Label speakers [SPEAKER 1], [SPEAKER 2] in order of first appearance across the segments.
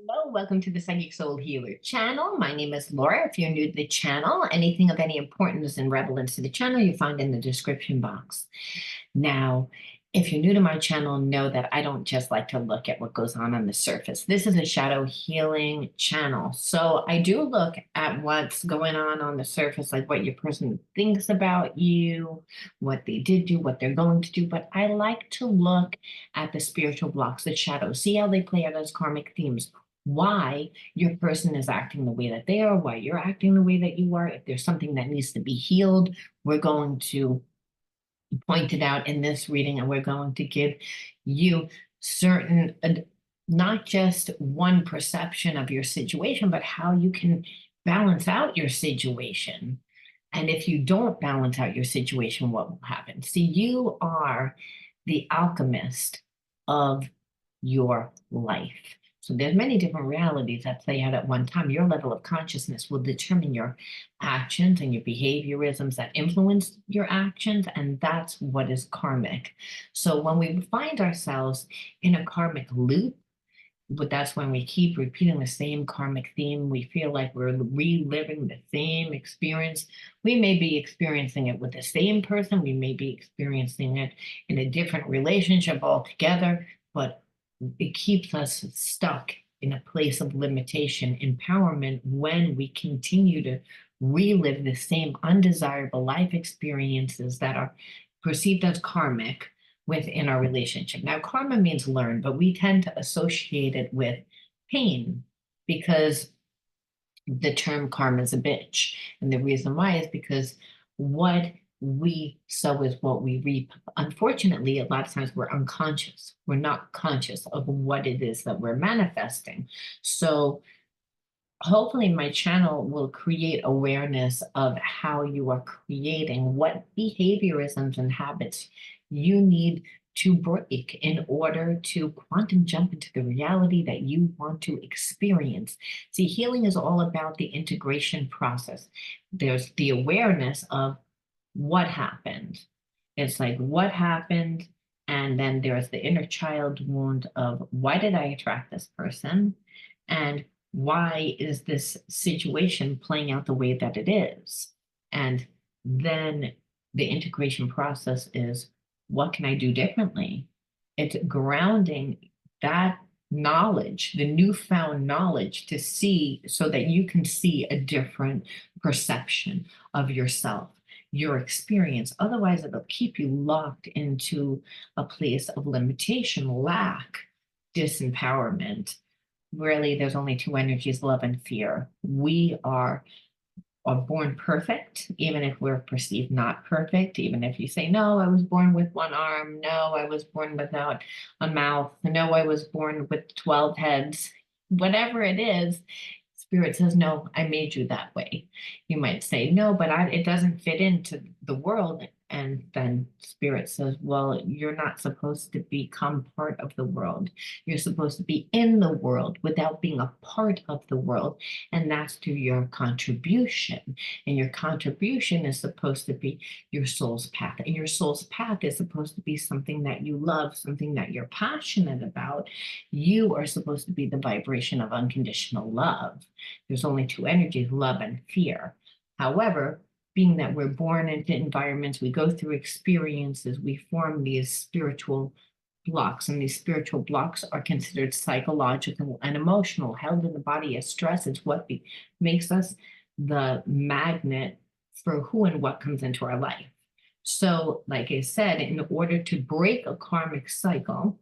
[SPEAKER 1] Hello, welcome to the Psychic Soul Healer channel. My name is Laura. If you're new to the channel, anything of any importance and relevance to the channel, you find in the description box. Now, if you're new to my channel, know that I don't just like to look at what goes on the surface. This is a shadow healing channel. So I do look at what's going on the surface, like what your person thinks about you, what they did do, what they're going to do. But I like to look at the spiritual blocks, the shadows, see how they play out as karmic themes, why your person is acting the way that they are, why you're acting the way that you are. If there's something that needs to be healed, we're going to point it out in this reading, and we're going to give you certain, not just one perception of your situation, but how you can balance out your situation. And if you don't balance out your situation, what will happen? See, you are the alchemist of your life. So there's many different realities that play out at one time. Your level of consciousness will determine your actions and your behaviorisms that influence your actions, and that's what is karmic. So when we find ourselves in a karmic loop, but that's when we keep repeating the same karmic theme. We feel like we're reliving the same experience. We may be experiencing it with the same person. We may be experiencing it in a different relationship altogether, but it keeps us stuck in a place of limitation, empowerment, when we continue to relive the same undesirable life experiences that are perceived as karmic within our relationship. Now, karma means learn, but we tend to associate it with pain because the term karma is a bitch. And the reason why is because what we sow is what we reap. Unfortunately, a lot of times we're unconscious. We're not conscious of what it is that we're manifesting. So hopefully my channel will create awareness of how you are creating, what behaviorisms and habits you need to break in order to quantum jump into the reality that you want to experience. See, healing is all about the integration process. There's the awareness of what happened. It's like, what happened? And then there's the inner child wound of, why did I attract this person? And why is this situation playing out the way that it is? And then the integration process is, what can I do differently? It's grounding that knowledge, the newfound knowledge, to see so that you can see a different perception of yourself, your experience. Otherwise, it'll keep you locked into a place of limitation, lack, disempowerment. Really, there's only two energies, love and fear. We are born perfect, even if we're perceived not perfect, even if you say, no, I was born with one arm, no, I was born without a mouth, no, I was born with 12 heads, whatever it is, Spirit says, no, I made you that way. You might say, no, but it doesn't fit into the world. And then Spirit says, well, you're not supposed to become part of the world. You're supposed to be in the world without being a part of the world. And that's through your contribution. And your contribution is supposed to be your soul's path. And your soul's path is supposed to be something that you love, something that you're passionate about. You are supposed to be the vibration of unconditional love. There's only two energies, love and fear. However, being that we're born into environments, we go through experiences, we form these spiritual blocks, and these spiritual blocks are considered psychological and emotional, held in the body as stress. It's what makes us the magnet for who and what comes into our life. So, like I said, in order to break a karmic cycle,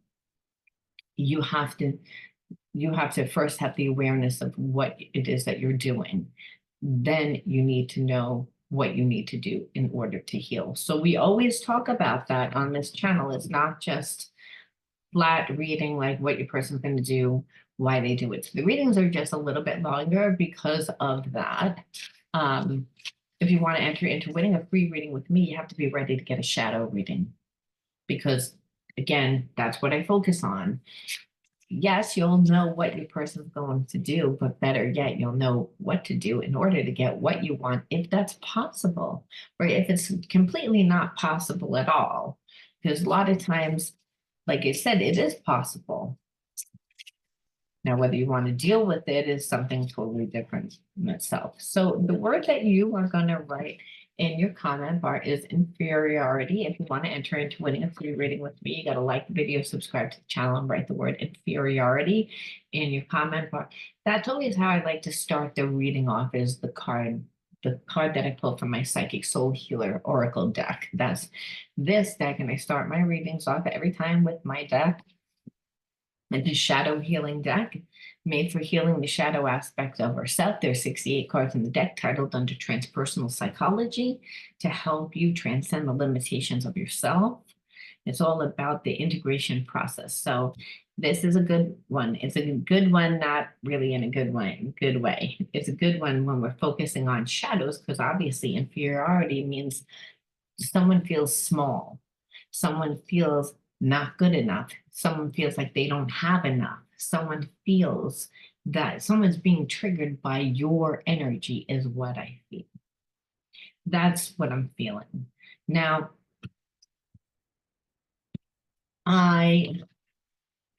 [SPEAKER 1] you have to first have the awareness of what it is that you're doing. Then you need to know what you need to do in order to heal. So we always talk about that on this channel. It's not just flat reading, like what your person's going to do, why they do it. So the readings are just a little bit longer because of that. If you want to enter into winning a free reading with me, you have to be ready to get a shadow reading, because again, that's what I focus on. Yes, you'll know what your person's going to do, but better yet, you'll know what to do in order to get what you want, if that's possible, or if it's completely not possible at all. Because a lot of times, like I said, it is possible. Now, whether you want to deal with it is something totally different in itself. So the word that you are going to write in your comment bar is inferiority. If you want to enter into winning a free reading with me, you got to like the video, subscribe to the channel, and write the word inferiority in your comment bar. That's always how I like to start the reading off, is the card that I pulled from my Psychic Soul Healer Oracle deck. That's this deck, and I start my readings off every time with my deck. It's a shadow healing deck made for healing the shadow aspect of ourself. There's 68 cards in the deck titled under Transpersonal Psychology to help you transcend the limitations of yourself. It's all about the integration process. So this is a good one. It's a good one, not really in a good way. It's a good one when we're focusing on shadows, because obviously inferiority means someone feels small. Someone feels not good enough. Someone feels like they don't have enough. Someone feels that someone's being triggered by your energy, is what I feel. That's what I'm feeling. Now, I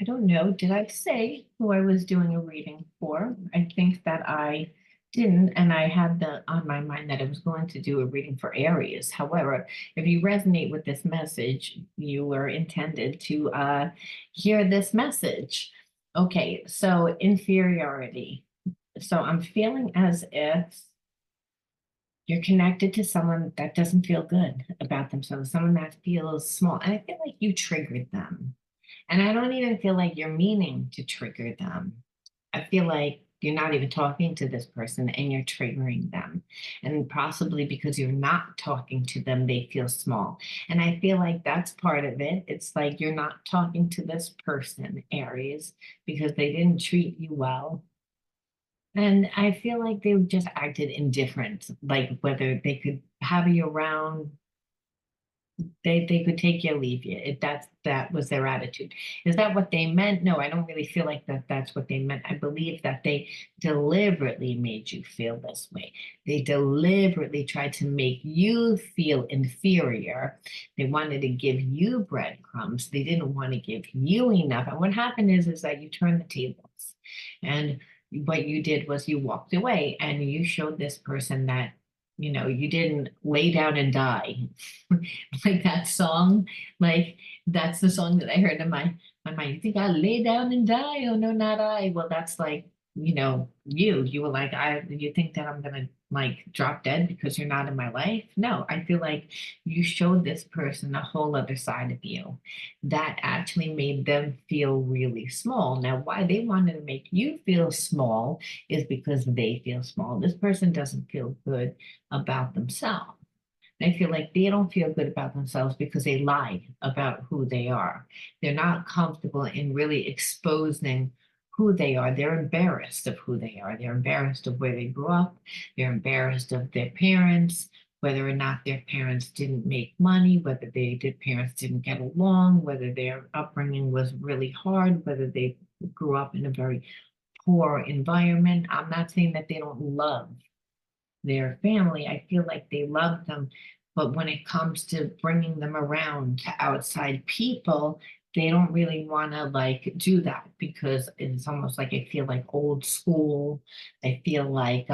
[SPEAKER 1] don't know, did I say who I was doing a reading for? I think that I didn't, and I had on my mind that I was going to do a reading for Aries. However, if you resonate with this message, you were intended to hear this message. Okay, so inferiority. So I'm feeling as if you're connected to someone that doesn't feel good about themselves, someone that feels small. And I feel like you triggered them. And I don't even feel like you're meaning to trigger them. I feel like you're not even talking to this person and you're triggering them. And possibly because you're not talking to them, they feel small. And I feel like that's part of it. It's like you're not talking to this person, Aries, because they didn't treat you well. And I feel like they just acted indifferent, like whether they could have you around, they could take you or leave you. If that was their attitude. Is that what they meant? No, I don't really feel like that's what they meant. I believe that they deliberately made you feel this way. They deliberately tried to make you feel inferior. They wanted to give you breadcrumbs. They didn't want to give you enough. And what happened is that you turned the tables. And what you did was you walked away and you showed this person that, you didn't lay down and die. Like that song, like that's the song that I heard in my mind. You think I lay down and die? Oh no, not I. Well, that's like, you were like, you think that I'm gonna like drop dead because you're not in my life? No, I feel like you showed this person a whole other side of you that actually made them feel really small. Now, why they wanted to make you feel small is because they feel small. This person doesn't feel good about themselves. They feel like they don't feel good about themselves because they lie about who they are. They're not comfortable in really exposing who they are. They're embarrassed of who they are. They're embarrassed of where they grew up. They're embarrassed of their parents, whether or not their parents didn't make money, whether their parents didn't get along, whether their upbringing was really hard, whether they grew up in a very poor environment. I'm not saying that they don't love their family. I feel like they love them. But when it comes to bringing them around to outside people, they don't really want to like do that because it's almost like I feel like old school. I feel like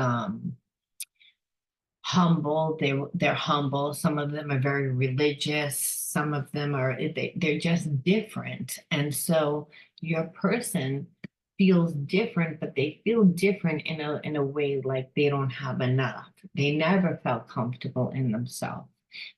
[SPEAKER 1] humble. They're humble. Some of them are very religious. Some of them are they're just different. And so your person feels different, but they feel different in a way like they don't have enough. They never felt comfortable in themselves.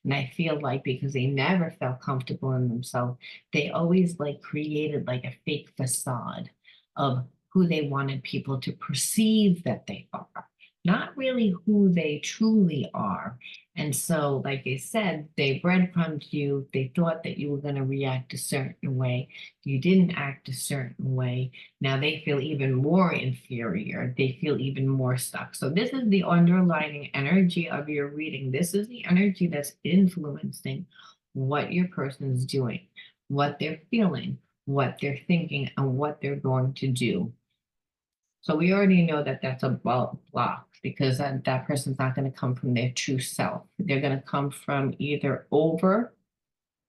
[SPEAKER 1] And I feel like because they never felt comfortable in themselves, they always like created like a fake facade of who they wanted people to perceive that they are, not really who they truly are. And so, like I said, they breadcrumbed you. They thought that you were going to react a certain way. You didn't act a certain way. Now they feel even more inferior. They feel even more stuck. So this is the underlying energy of your reading. This is the energy that's influencing what your person is doing, what they're feeling, what they're thinking, and what they're going to do. So we already know that that's a block because that person's not going to come from their true self. They're going to come from either over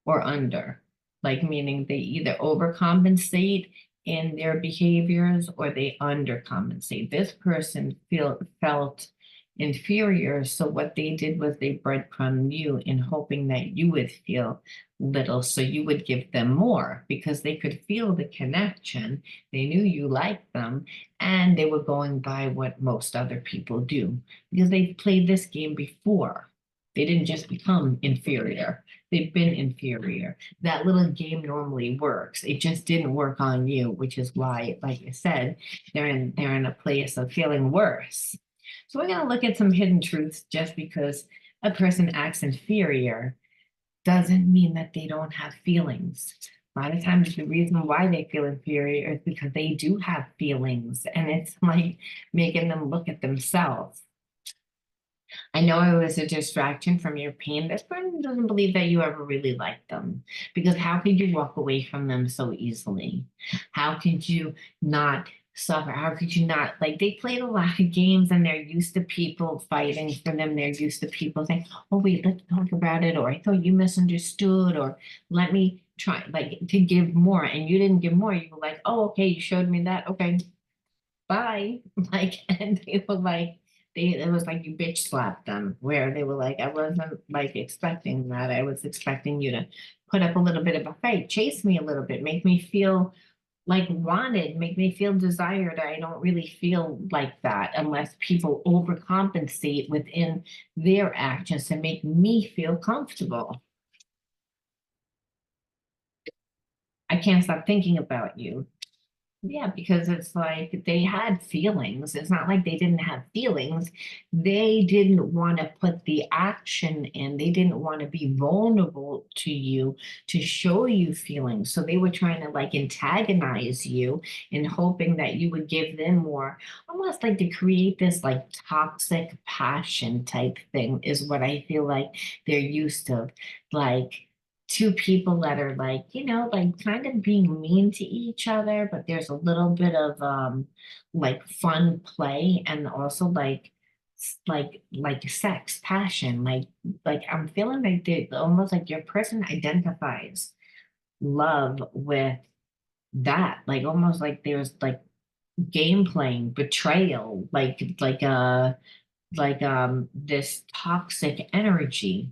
[SPEAKER 1] or under, like meaning they either overcompensate in their behaviors or they undercompensate. This person felt inferior, so what they did was they breadcrumbed you in hoping that you would feel little, so you would give them more because they could feel the connection. They knew you liked them, and they were going by what most other people do because they played this game before. They didn't just become inferior. They've been inferior. That little game normally works. It just didn't work on you, which is why, like I said, they're in a place of feeling worse. So we're going to look at some hidden truths. Just because a person acts inferior doesn't mean that they don't have feelings. A lot of times the reason why they feel inferior is because they do have feelings, and it's like making them look at themselves. I know it was a distraction from your pain. This person doesn't believe that you ever really liked them, because how could you walk away from them so easily? How could you not suffer? How could you not, like, they played a lot of games and they're used to people fighting for them. They're used to people saying, oh, wait, let's talk about it. Or I thought you misunderstood. Or let me try, like, to give more. And you didn't give more. You were like, oh, okay, you showed me that. Okay, bye. Like, and they were like, it was like you bitch slapped them, where they were like, I wasn't like expecting that. I was expecting you to put up a little bit of a fight, chase me a little bit, make me feel like wanted, make me feel desired. I don't really feel like that unless people overcompensate within their actions to make me feel comfortable. I can't stop thinking about you. Yeah, because it's like they had feelings. It's not like they didn't have feelings. They didn't want to put the action in. They didn't want to be vulnerable to you to show you feelings. So they were trying to like antagonize you in hoping that you would give them more, almost like to create this like toxic passion type thing is what I feel like they're used to. Like, two people that are like, like kind of being mean to each other, but there's a little bit of like fun play, and also like sex, passion, like I'm feeling like they almost like your person identifies love with that, like almost like there's like game playing, betrayal, like this toxic energy,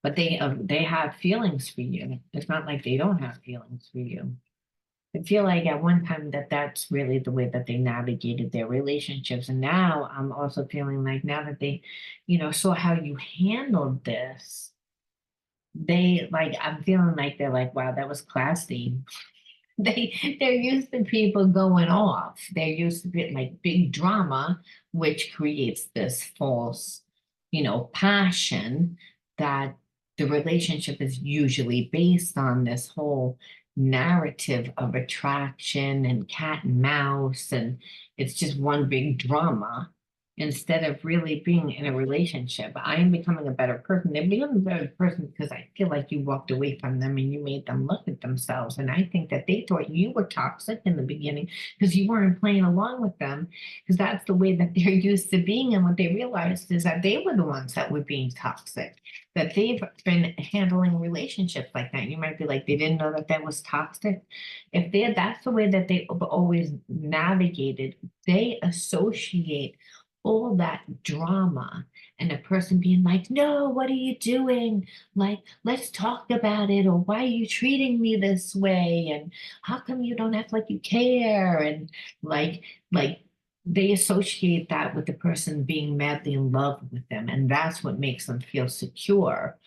[SPEAKER 1] but they have feelings for you. It's not like they don't have feelings for you. I feel like at one time that that's really the way that they navigated their relationships, and now I'm also feeling like now that they, saw how you handled this, they like I'm feeling like they're like, wow, that was classy. They're used to people going off. They're used to it like big drama, which creates this false, passion that the relationship is usually based on this whole narrative of attraction and cat and mouse, and it's just one big drama instead of really being in a relationship. I am becoming a better person. They're becoming a better person because I feel like you walked away from them and you made them look at themselves. And I think that they thought you were toxic in the beginning because you weren't playing along with them, because that's the way that they're used to being. And what they realized is that they were the ones that were being toxic, that they've been handling relationships like that. You might be like, they didn't know that that was toxic. If that's the way that they always navigated, they associate all that drama and a person being like, no, what are you doing? Like, let's talk about it. Or why are you treating me this way? And how come you don't act like you care? And like they associate that with the person being madly in love with them. And that's what makes them feel secure.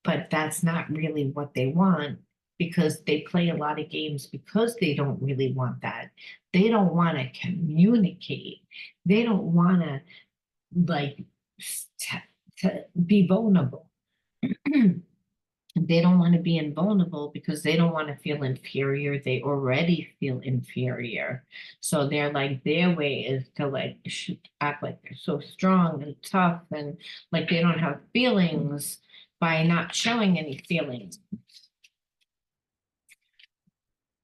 [SPEAKER 1] But that's not really what they want, because they play a lot of games because they don't really want that. They don't want to communicate. They don't want to like to be vulnerable. They don't want to be invulnerable because they don't want to feel inferior. They already feel inferior. So they're like, their way is to like act like they're so strong and tough and like they don't have feelings by not showing any feelings.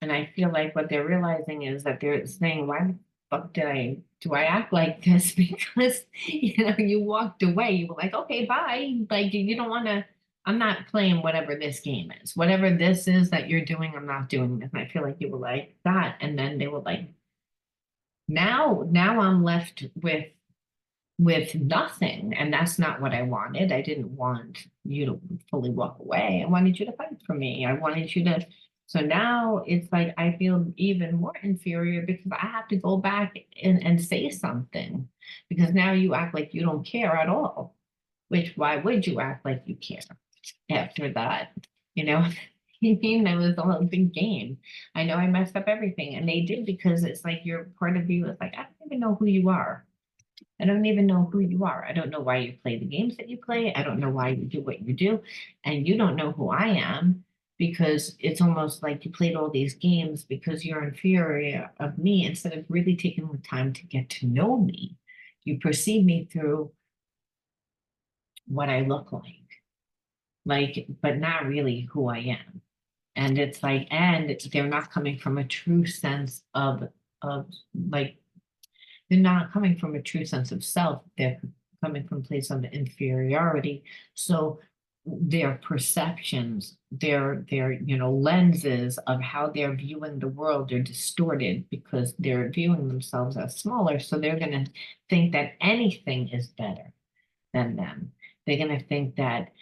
[SPEAKER 1] And I feel like what they're realizing is that they're saying, why the fuck do I act like this? Because, you walked away. You were like, okay, bye. Like, you don't want to I'm not playing whatever this game is. Whatever this is that you're doing, I'm not doing this. And I feel like you were like that. And then they were like, now I'm left with nothing. And that's not what I wanted. I didn't want you to fully walk away. I wanted you to fight for me. I wanted you to. So now it's like I feel even more inferior because I have to go back and say something because now you act like you don't care at all. Which why would you act like you care after that? You know, you mean that was all a big game. I know I messed up everything, and they did because it's like your part of you is like, I don't even know who you are. I don't even know who you are. I don't know why you play the games that you play. I don't know why you do what you do. And you don't know who I am because it's almost like you played all these games because you're inferior of me instead of really taking the time to get to know me. You perceive me through what I look like, but not really who I am. And it's like, and they're not coming from a true sense of like they're not coming from a true sense of self. They're coming from a place of inferiority. So their perceptions, their lenses of how they're viewing the world are distorted because they're viewing themselves as smaller. So they're going to think that anything is better than them. They're going to think that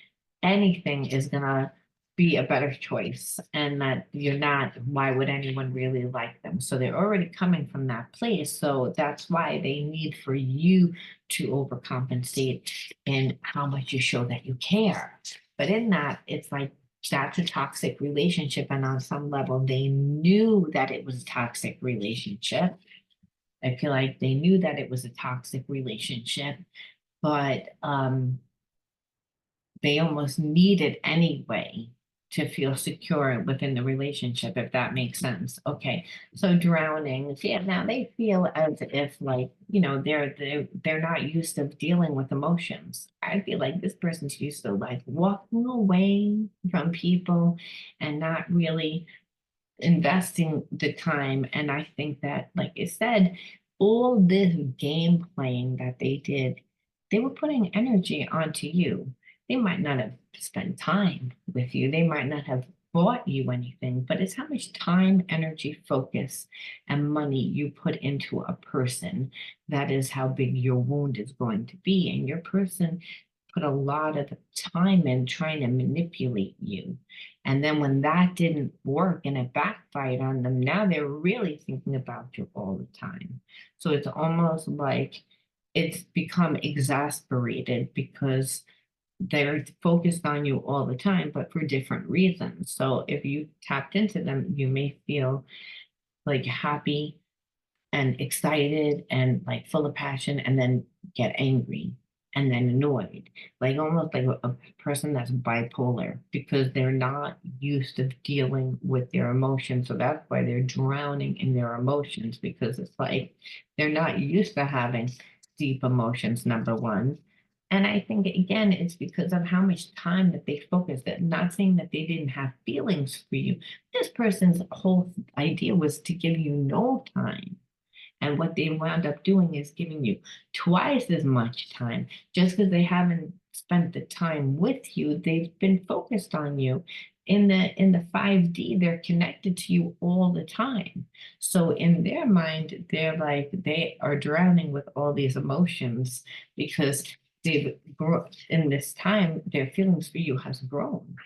[SPEAKER 1] anything is going to be a better choice and that you're not, why would anyone really like them? So they're already coming from that place. So that's why they need for you to overcompensate in how much you show that you care. But in that, it's like that's a toxic relationship. And on some level, they knew that it was a toxic relationship. I feel like they knew that it was a toxic relationship, but they almost need it anyway to feel secure within the relationship, if that makes sense. Okay, so drowning, yeah, now they feel as if like, they're not used to dealing with emotions. I feel like this person's used to like walking away from people and not really investing the time. And I think that, like I said, all this game playing that they did, they were putting energy onto you. They might not have spent time with you, they might not have bought you anything, but it's how much time, energy, focus, and money you put into a person. That is how big your wound is going to be. And your person put a lot of time in trying to manipulate you. And then when that didn't work and it backfired on them, now they're really thinking about you all the time. So it's almost like it's become exasperated because they're focused on you all the time, but for different reasons. So if you tapped into them, you may feel like happy and excited and like full of passion and then get angry and then annoyed, like almost like a person that's bipolar because they're not used to dealing with their emotions. So that's why they're drowning in their emotions because it's like they're not used to having deep emotions, number one. And I think again, it's because of how much time that they focused. That not saying that they didn't have feelings for you. This person's whole idea was to give you no time. And what they wound up doing is giving you twice as much time. Just because they haven't spent the time with you, they've been focused on you. In the 5D, they're connected to you all the time. So in their mind, they're like they are drowning with all these emotions because they've grown in this time, their feelings for you has grown.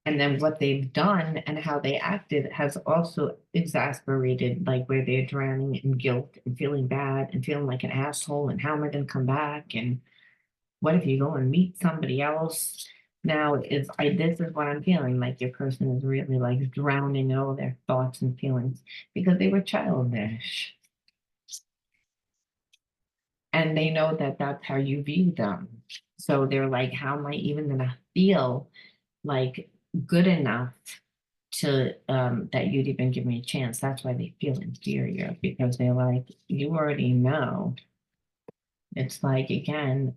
[SPEAKER 1] And then what they've done and how they acted has also exasperated, like where they're drowning in guilt and feeling bad and feeling like an asshole. And how am I going to come back? And what if you go and meet somebody else? Now this is what I'm feeling like your person is really like drowning in all their thoughts and feelings because they were childish. And they know that that's how you view them. So they're like, how am I even going to feel like good enough to that you'd even give me a chance? That's why they feel inferior because they're like, you already know. It's like again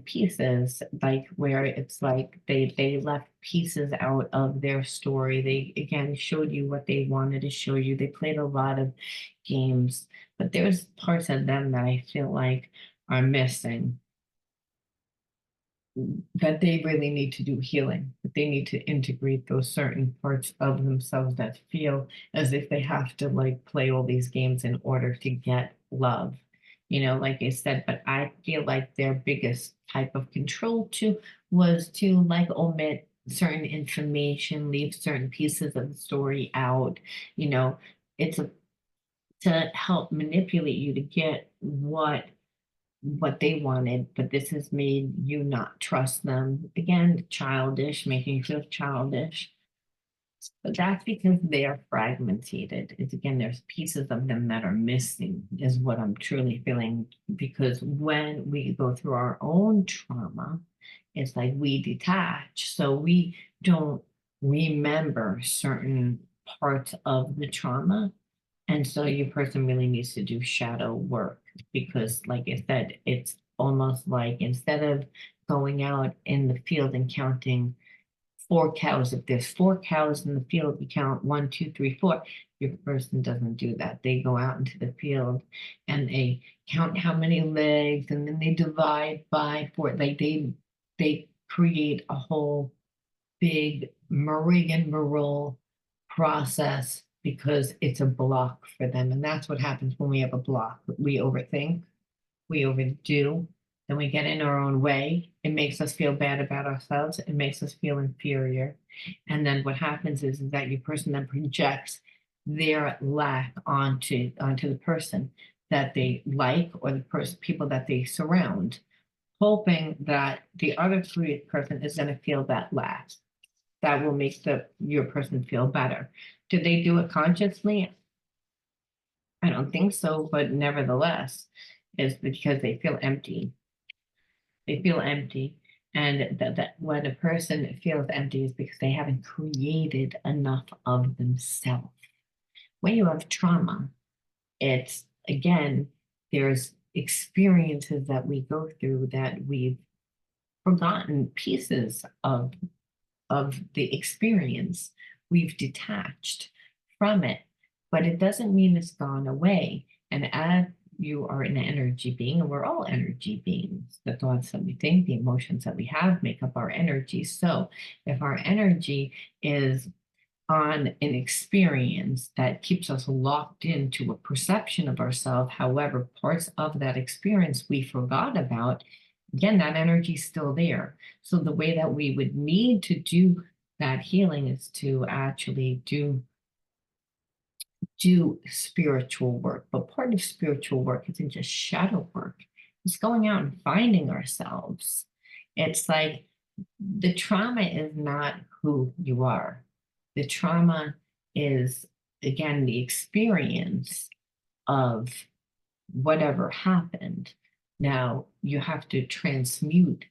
[SPEAKER 1] pieces like where it's like they left pieces out of their story. They again showed you what they wanted to show you. They played a lot of games, but there's parts of them that I feel like are missing. that they really need to do healing, that they need to integrate those certain parts of themselves that feel as if they have to like play all these games in order to get love. Like I said, but I feel like their biggest type of control too was to like omit certain information, leave certain pieces of the story out. You know, it's a, to help manipulate you to get what they wanted, but this has made you not trust them. Again, childish, making you feel childish. But that's because they are fragmented. It's again, there's pieces of them that are missing, is what I'm truly feeling. Because when we go through our own trauma, it's like we detach. So we don't remember certain parts of the trauma. And so your person really needs to do shadow work because, like I said, it's almost like instead of going out in the field and counting 4 cows, if there's 4 cows in the field, you count 1, 2, 3, 4. Your person doesn't do that. They go out into the field and they count how many legs and then they divide by four. Like they create a whole big rigmarole process because it's a block for them. And that's what happens when we have a block. We overthink, we overdo, then we get in our own way. It makes us feel bad about ourselves. It makes us feel inferior. And then what happens is that your person then projects their lack onto the person that they like or the people that they surround, hoping that the other person is going to feel that lack that will make your person feel better. Did they do it consciously? I don't think so, but nevertheless, is because they feel empty. They feel empty. And that when a person feels empty is because they haven't created enough of themselves. When you have trauma, it's again, there's experiences that we go through that we've forgotten pieces of the experience. We've detached from it, but it doesn't mean it's gone away. And as you are an energy being, and we're all energy beings, the thoughts that we think, the emotions that we have make up our energy. So if our energy is on an experience that keeps us locked into a perception of ourselves. However, parts of that experience we forgot about, again, that energy is still there. So the way that we would need to do that healing is to actually do spiritual work. But part of spiritual work isn't just shadow work. It's going out and finding ourselves. It's like the trauma is not who you are. The trauma is, again, the experience of whatever happened. Now you have to transmute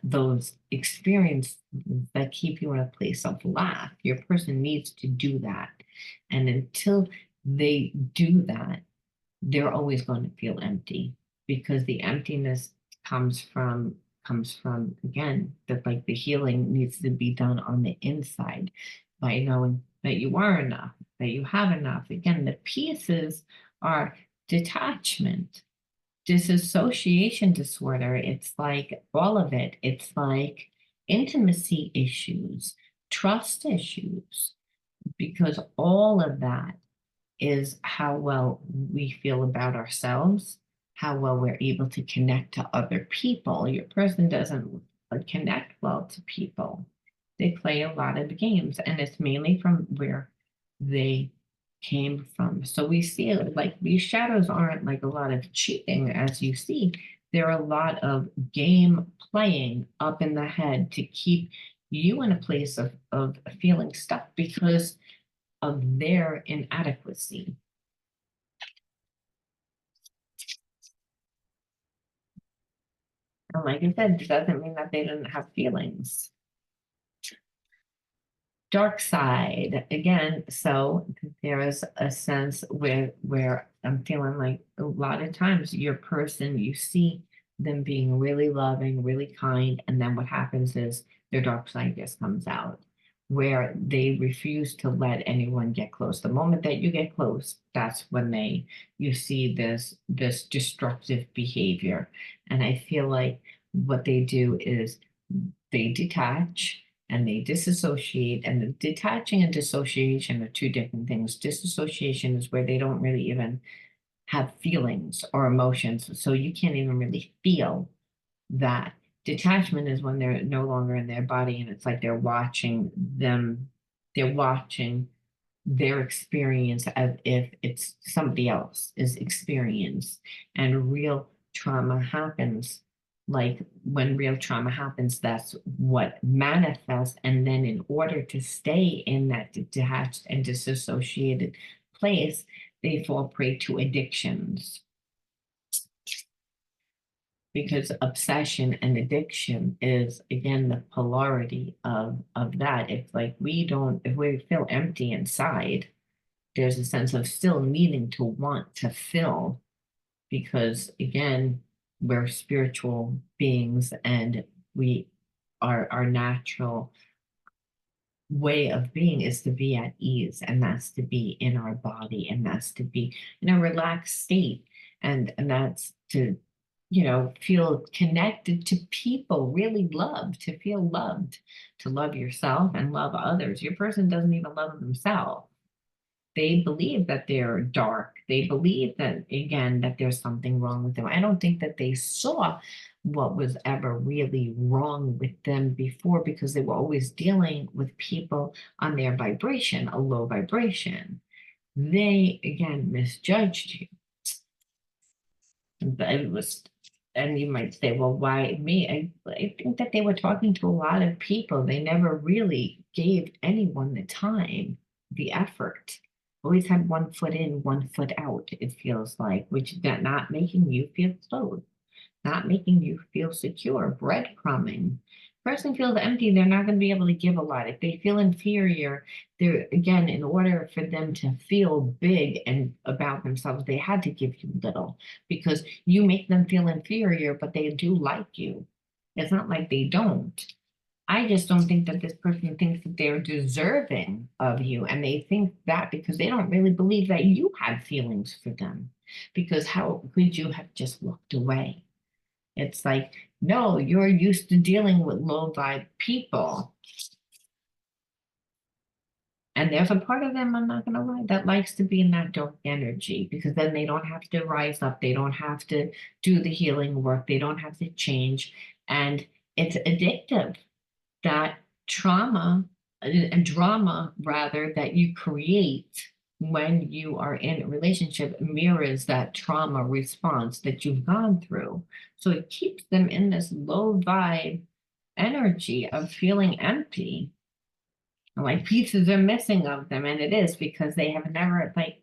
[SPEAKER 1] those experiences that keep you in a place of lack. Your person needs to do that. And until they do that, they're always going to feel empty because the emptiness comes from again that like the healing needs to be done on the inside by knowing that you are enough, that you have enough. Again, the pieces are detachment, disassociation disorder. It's like all of it. It's like intimacy issues, trust issues, because all of that is how well we feel about ourselves, how well we're able to connect to other people. Your person doesn't connect well to people. They play a lot of games, and it's mainly from where they came from. So we see it like these shadows aren't like a lot of cheating, as you see. There are a lot of game playing up in the head to keep you in a place of feeling stuck because of their inadequacy. And like I said, it doesn't mean that they didn't have feelings. Dark side again. So there is a sense where I'm feeling like a lot of times your person, you see them being really loving, really kind, and then what happens is their dark side just comes out, where they refuse to let anyone get close. The moment that you get close, that's when you see this destructive behavior. And I feel like what they do is they detach and they disassociate. And the detaching and dissociation are two different things. Disassociation is where they don't really even have feelings or emotions. So you can't even really feel that. Detachment is when they're no longer in their body and it's like they're watching their experience as if it's somebody else's experience. And real trauma happens. Like when real trauma happens, that's what manifests. And then, in order to stay in that detached and disassociated place, they fall prey to addictions, because obsession and addiction is again the polarity of that. It's like if we feel empty inside, there's a sense of still needing to want to fill, because again, we're spiritual beings and we our natural way of being is to be at ease, and that's to be in our body, and that's to be in a relaxed state, and that's to feel connected to people, really love, to feel loved, to love yourself and love others. Your person doesn't even love themselves. They believe that they're dark. They believe that, again, that there's something wrong with them. I don't think that they saw what was ever really wrong with them before, because they were always dealing with people on their vibration, a low vibration. They, again, misjudged you. But it was, and you might say, well, why me? I think that they were talking to a lot of people. They never really gave anyone the time, the effort. Always had one foot in, one foot out, it feels like, which that not making you feel close, not making you feel secure, breadcrumbing. Person feels empty, they're not going to be able to give a lot. If they feel inferior, they're, again, in order for them to feel big and about themselves, they had to give you little, because you make them feel inferior, but they do like you. It's not like they don't. I just don't think that this person thinks that they're deserving of you. And they think that because they don't really believe that you have feelings for them. Because how could you have just looked away? It's like, no, you're used to dealing with low vibe people. And there's a part of them, I'm not going to lie, that likes to be in that dark energy, because then they don't have to rise up. They don't have to do the healing work. They don't have to change. And it's addictive. That trauma and drama, rather, that you create when you are in a relationship mirrors that trauma response that you've gone through. So it keeps them in this low vibe energy of feeling empty, like pieces are missing of them. And it is because they have never, like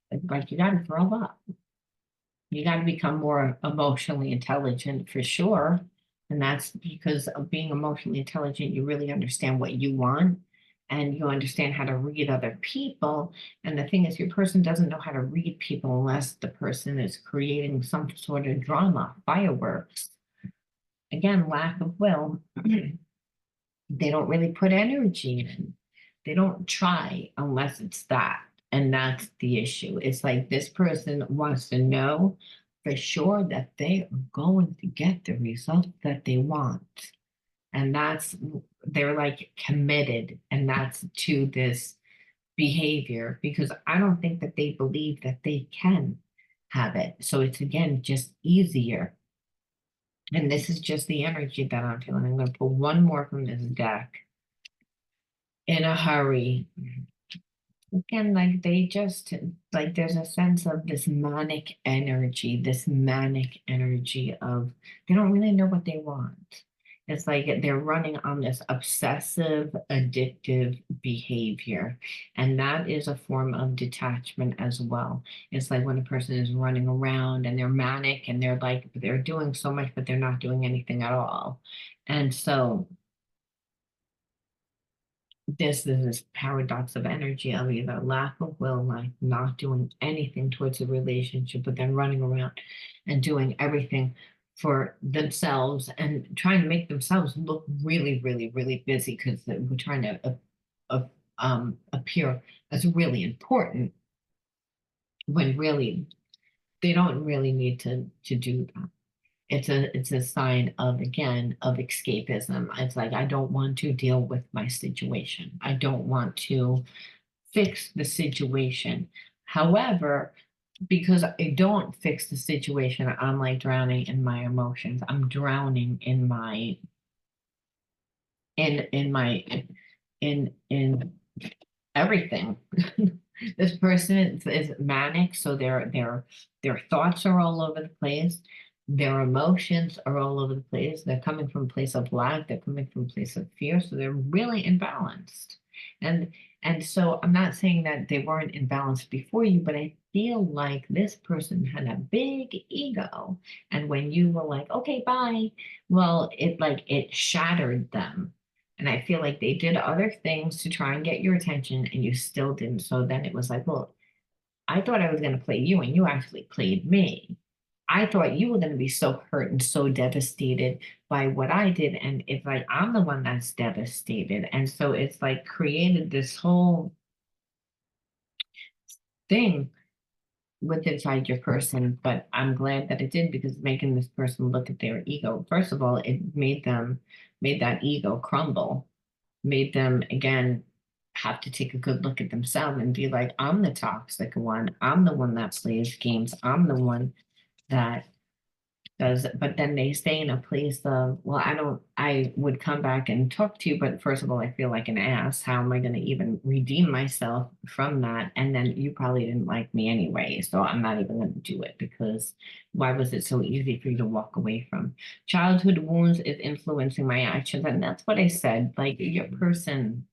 [SPEAKER 1] you got to grow up. You got to become more emotionally intelligent for sure. And that's because of being emotionally intelligent, you really understand what you want and you understand how to read other people. And the thing is, your person doesn't know how to read people unless the person is creating some sort of drama, fireworks. Again, lack of will. They don't really put energy in. They don't try unless it's that. And that's the issue. It's like this person wants to know for sure that they are going to get the result that they want. And they're like committed, and that's to this behavior, because I don't think that they believe that they can have it. So it's, again, just easier. And this is just the energy that I'm feeling. I'm going to pull one more from this deck. In a hurry. Again, like they just, like there's a sense of this manic energy of they don't really know what they want. It's like they're running on this obsessive, addictive behavior. And that is a form of detachment as well. It's like when a person is running around and they're manic and they're like, they're doing so much, but they're not doing anything at all. And so this is this paradox of energy of either lack of will, like not doing anything towards a relationship, but then running around and doing everything for themselves and trying to make themselves look really, really, really busy, because we're trying to appear as really important, when really they don't really need to do that. it's a sign of, again, of escapism. It's like, I don't want to deal with my situation. I don't want to fix the situation. However, because I don't fix the situation, I'm like drowning in my emotions. I'm drowning in my in my in everything. This person is manic, so their thoughts are all over the place. Their emotions are all over the place. They're coming from a place of lack. They're coming from a place of fear. So they're really imbalanced. And and so I'm not saying that they weren't imbalanced before you, but I feel like this person had a big ego. And when you were like, okay, bye, well, it shattered them. And I feel like they did other things to try and get your attention and you still didn't. So then it was like, well, I thought I was going to play you and you actually played me. I thought you were going to be so hurt and so devastated by what I did. And it's like, I'm the one that's devastated. And so it's like created this whole thing with inside your person. But I'm glad that it did, because making this person look at their ego, first of all, it made that ego crumble, made them again have to take a good look at themselves and be like, I'm the toxic one. I'm the one that plays games. I'm the one that does, but then they stay in a place of, well, I would come back and talk to you, but first of all, I feel like an ass. How am I going to even redeem myself from that? And then you probably didn't like me anyway, so I'm not even going to do it, because why was it so easy for you to walk away from? Childhood wounds is influencing my actions. And that's what I said. Like, your person,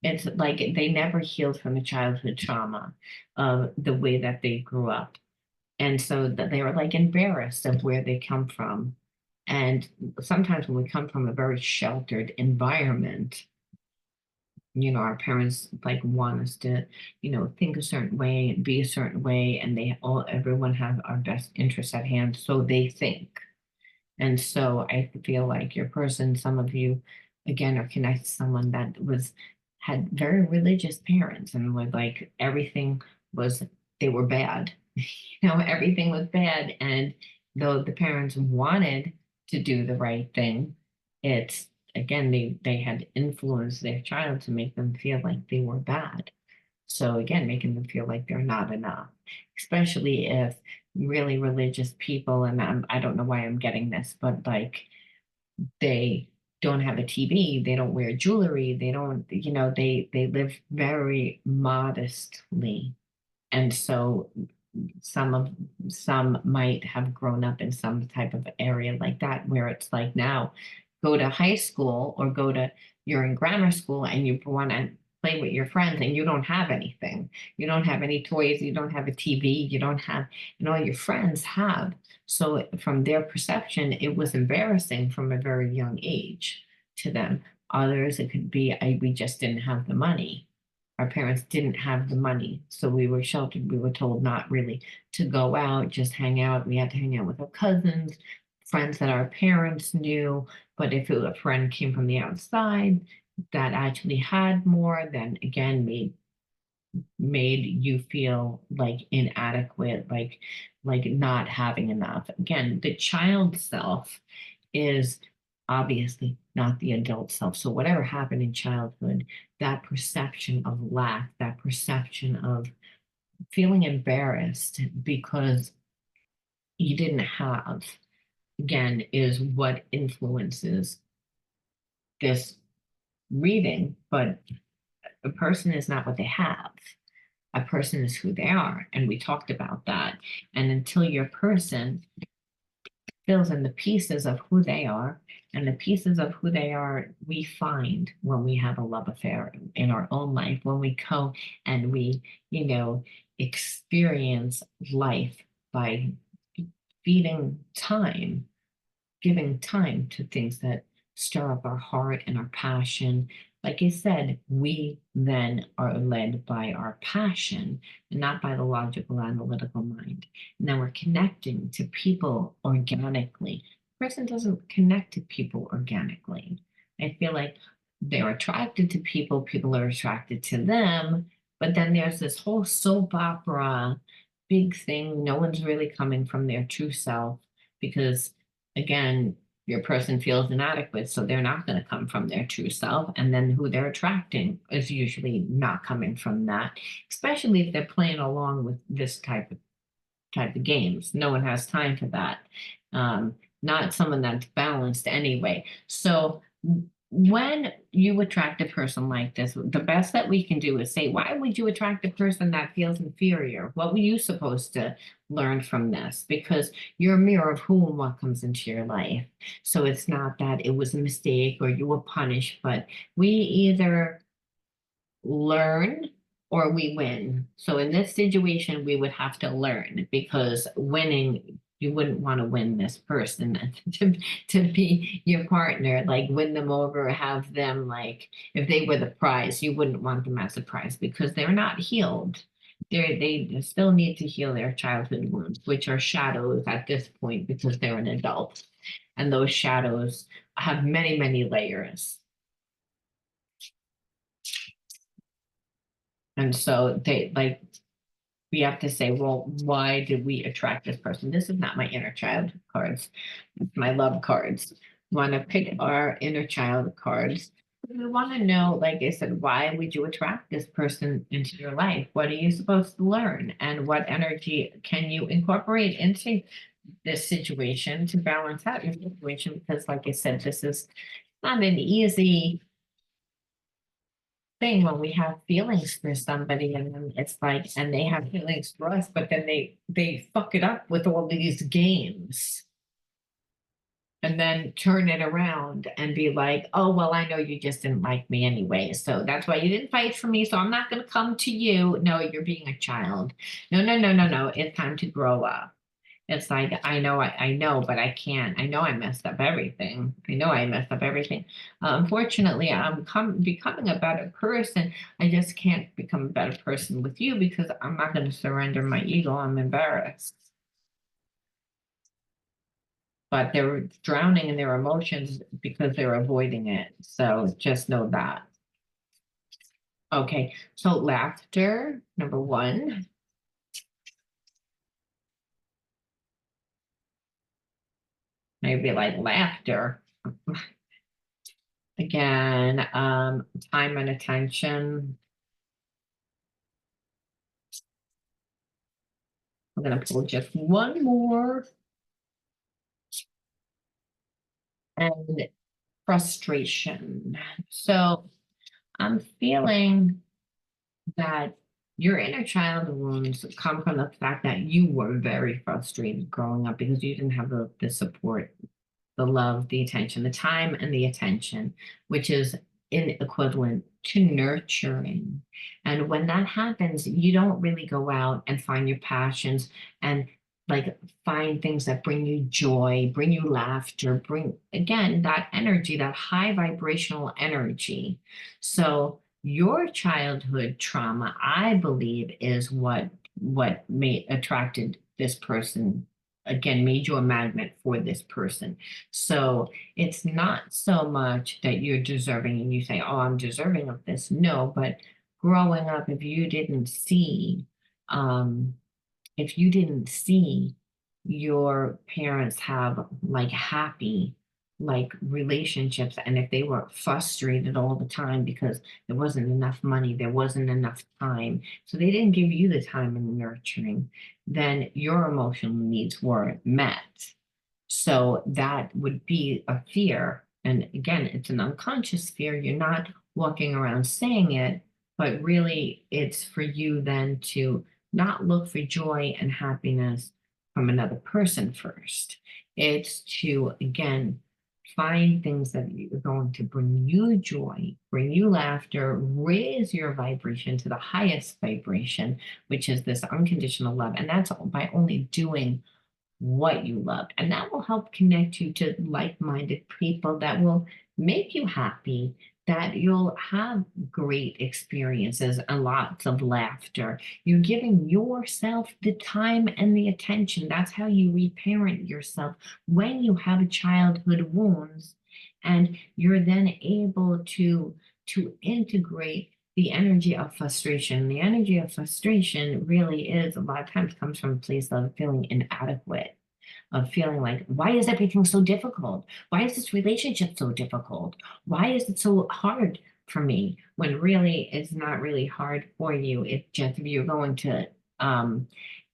[SPEAKER 1] it's like they never healed from the childhood trauma of the way that they grew up. And so that they were like embarrassed of where they come from. And sometimes when we come from a very sheltered environment, our parents like want us to, think a certain way and be a certain way, and everyone have our best interests at hand, so they think. And so I feel like your person, some of you, again, are connected to someone that had very religious parents, and was like everything was, they were bad. Everything was bad. And though the parents wanted to do the right thing, it's, again, they had influenced their child to make them feel like they were bad. So again, making them feel like they're not enough, especially if really religious people, and I don't know why I'm getting this, but like they don't have a TV, they don't wear jewelry, they don't, they live very modestly. And so some of some might have grown up in some type of area like that, where it's like, now go to high school or you're in grammar school and you want to play with your friends and you don't have anything. You don't have any toys, you don't have a TV, you don't have, and all your friends have. So from their perception, it was embarrassing from a very young age to them. Others, it could be, we just didn't have the money. Our parents didn't have the money, so we were sheltered. We were told not really to go out, just hang out. We had to hang out with our cousins, friends that our parents knew. But if a friend came from the outside that actually had more, then again made you feel like inadequate, like not having enough. Again, the child self is obviously not the adult self. So whatever happened in childhood, that perception of lack, that perception of feeling embarrassed because you didn't have, again, is what influences this reading. But a person is not what they have. A person is who they are. And we talked about that. And until your person fills in the pieces of who they are, and the pieces of who they are we find when we have a love affair in our own life, when we go and we, experience life by feeding time, giving time to things that stir up our heart and our passion. Like I said, we then are led by our passion and not by the logical, analytical mind. And then we're connecting to people organically. A person doesn't connect to people organically. I feel like they're attracted to people, people are attracted to them, but then there's this whole soap opera big thing. No one's really coming from their true self, because again, your person feels inadequate, so they're not going to come from their true self. And then who they're attracting is usually not coming from that, especially if they're playing along with this type of games. No one has time for that. Not someone that's balanced anyway. So when you attract a person like this, the best that we can do is say, why would you attract a person that feels inferior? What were you supposed to learn from this? Because you're a mirror of who and what comes into your life. So it's not that it was a mistake or you were punished, but we either learn or we win. So in this situation, we would have to learn, because winning, you wouldn't want to win this person to be your partner, like win them over, have them like, if they were the prize, you wouldn't want them as a prize because they're not healed. They still need to heal their childhood wounds, which are shadows at this point because they're an adult. And those shadows have many, many layers. And so they like, we have to say, well, why did we attract this person? This is not my inner child cards, it's my love cards. We want to pick our inner child cards. We want to know, like I said, why would you attract this person into your life? What are you supposed to learn? And what energy can you incorporate into this situation to balance out your situation? Because, like I said, this is not an easy thing when we have feelings for somebody, and then it's like, and they have feelings for us, but then they fuck it up with all these games and then turn it around and be like, oh, well, I know you just didn't like me anyway, so that's why you didn't fight for me, so I'm not going to come to you. No, you're being a child. No, no, no, no, no, it's time to grow up. It's like, I know, but I can't. I know I messed up everything. I know I messed up everything. Unfortunately, I'm becoming a better person. I just can't become a better person with you because I'm not going to surrender my ego. I'm embarrassed. But they're drowning in their emotions because they're avoiding it. So just know that. Okay, so laughter, number one. Maybe like laughter. Again, time and attention. I'm going to pull just one more. And frustration. So I'm feeling that your inner child wounds come from the fact that you were very frustrated growing up because you didn't have the support, the love, the attention, the time, and the attention, which is in equivalent to nurturing. And when that happens, you don't really go out and find your passions and like find things that bring you joy, bring you laughter, bring again that energy, that high vibrational energy. So your childhood trauma, I believe, is what made attracted this person, again, made you a magnet for this person. So it's not so much that you're deserving and you say, oh, I'm deserving of this. No, but growing up, um, if you didn't see your parents have like happy, like relationships, and if they were frustrated all the time because there wasn't enough money, there wasn't enough time, so they didn't give you the time and the nurturing, then your emotional needs weren't met. So that would be a fear. And again, it's an unconscious fear. You're not walking around saying it, but really it's for you then to not look for joy and happiness from another person first. It's to, again, find things that are going to bring you joy, bring you laughter, raise your vibration to the highest vibration, which is this unconditional love. And that's by only doing what you love. And that will help connect you to like-minded people that will make you happy, that you'll have great experiences and lots of laughter. You're giving yourself the time and the attention. That's how you reparent yourself when you have childhood wounds. And you're then able to integrate the energy of frustration. The energy of frustration really is a lot of times comes from a place of feeling inadequate, of feeling like, why is everything so difficult? Why is this relationship so difficult? Why is it so hard for me? When really it's not really hard for you. It's just you're going to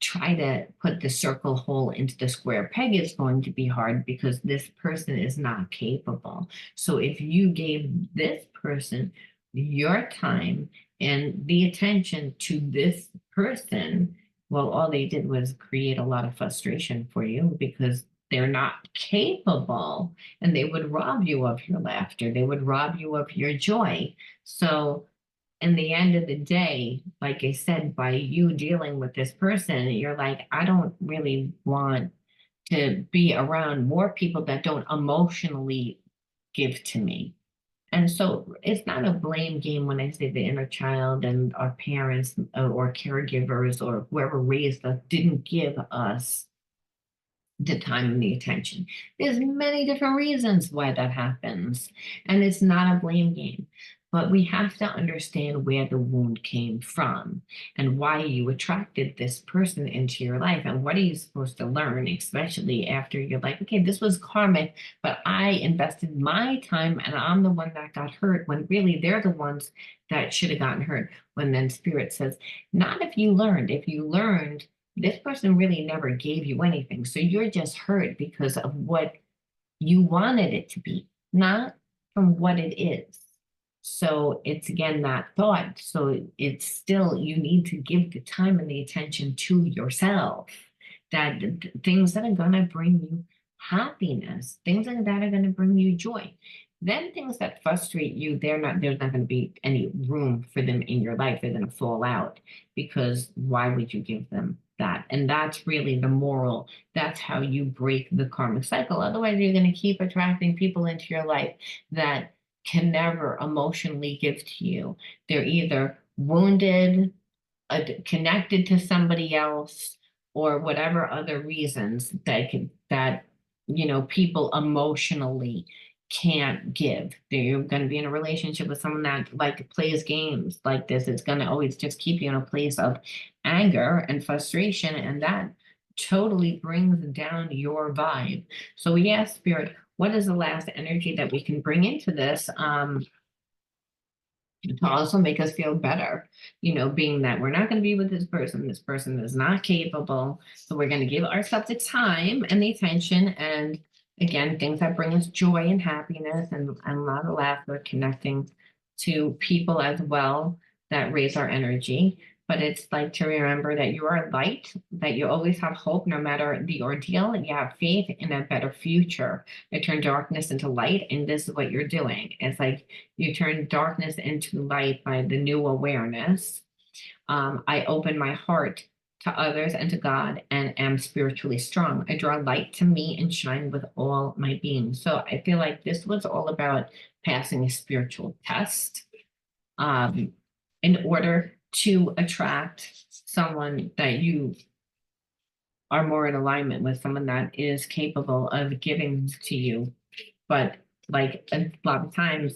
[SPEAKER 1] try to put the circle hole into the square peg is going to be hard because this person is not capable. So if you gave this person your time and the attention to this person, well, all they did was create a lot of frustration for you because they're not capable and they would rob you of your laughter. They would rob you of your joy. So in the end of the day, like I said, by you dealing with this person, you're like, I don't really want to be around more people that don't emotionally give to me. And so it's not a blame game when I say the inner child and our parents or caregivers or whoever raised us didn't give us the time and the attention. There's many different reasons why that happens, and it's not a blame game. But we have to understand where the wound came from and why you attracted this person into your life and what are you supposed to learn, especially after you're like, okay, this was karmic, but I invested my time and I'm the one that got hurt when really they're the ones that should have gotten hurt. When then spirit says, not if you learned. If you learned, this person really never gave you anything. So you're just hurt because of what you wanted it to be, not from what it is. So it's again that thought. So it's still, you need to give the time and the attention to yourself, that things that are going to bring you happiness, things that are going to bring you joy. Then things that frustrate you, there's not going to be any room for them in your life. They're going to fall out because why would you give them that? And that's really the moral. That's how you break the karmic cycle. Otherwise, you're going to keep attracting people into your life that can never emotionally give to you. They're either wounded, connected to somebody else, or whatever other reasons that people emotionally can't give. They're going to be in a relationship with someone that like plays games like this. It's going to always just keep you in a place of anger and frustration, and that totally brings down your vibe. So we ask spirit, what is the last energy that we can bring into this to also make us feel better, being that we're not going to be with this person is not capable. So we're going to give ourselves the time and the attention. And again, things that bring us joy and happiness and a lot of laughter, connecting to people as well that raise our energy. But it's like to remember that you are light, that you always have hope no matter the ordeal, and you have faith in a better future. You turn darkness into light, and this is what you're doing. It's like you turn darkness into light by the new awareness. I open my heart to others and to God and am spiritually strong. I draw light to me and shine with all my being. So I feel like this was all about passing a spiritual test in order to attract someone that you are more in alignment with, someone that is capable of giving to you. But like a lot of times,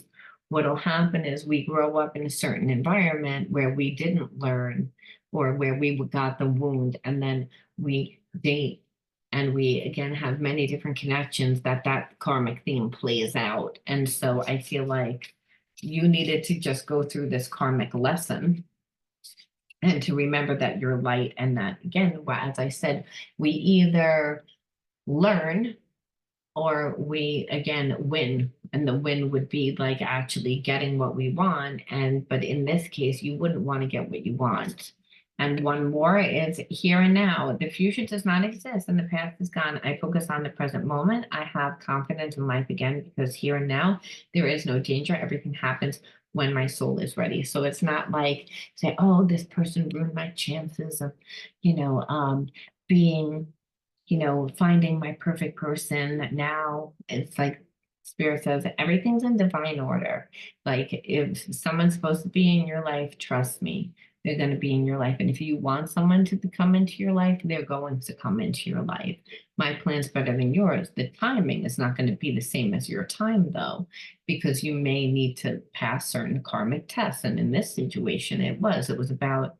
[SPEAKER 1] what'll happen is we grow up in a certain environment where we didn't learn or where we got the wound, and then we date and we again have many different connections that karmic theme plays out. And so I feel like you needed to just go through this karmic lesson and to remember that you're light, and that again, as I said, we either learn or we again win, and the win would be like actually getting what we want. And but in this case you wouldn't want to get what you want. And one more is here and now. The future does not exist and the past is gone. I focus on the present moment. I have confidence in life again because here and now there is no danger. Everything happens when my soul is ready. So it's not like say, oh, this person ruined my chances of being finding my perfect person. Now it's like spirit says everything's in divine order. Like if someone's supposed to be in your life, trust me, they're going to be in your life. And if you want someone to come into your life, they're going to come into your life. My plan's better than yours. The timing is not going to be the same as your time though, because you may need to pass certain karmic tests. And in this situation, it was about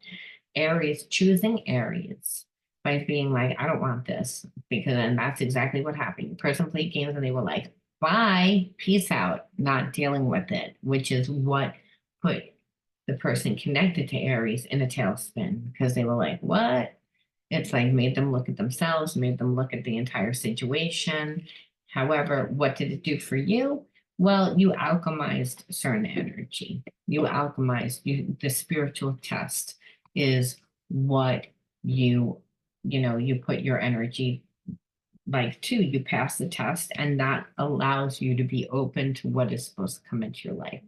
[SPEAKER 1] Aries choosing Aries. by being like, I don't want this, because then that's exactly what happened. The person played games and they were like, bye, peace out, not dealing with it, which is what put the person connected to Aries in a tailspin, because they were like, what? It's like made them look at themselves, made them look at the entire situation. However, what did it do for you? Well, you alchemized certain energy. You alchemized, the spiritual test is what you, you put your energy like to, you pass the test, and that allows you to be open to what is supposed to come into your life.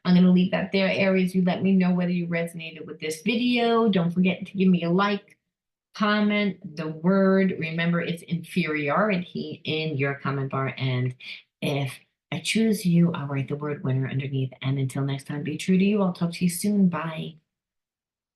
[SPEAKER 1] I'm going to leave that there, Aries. You let me know whether you resonated with this video. Don't forget to give me a like, comment the word. Remember, it's inferiority in your comment bar. And if I choose you, I'll write the word winner underneath. And until next time, be true to you. I'll talk to you soon. Bye.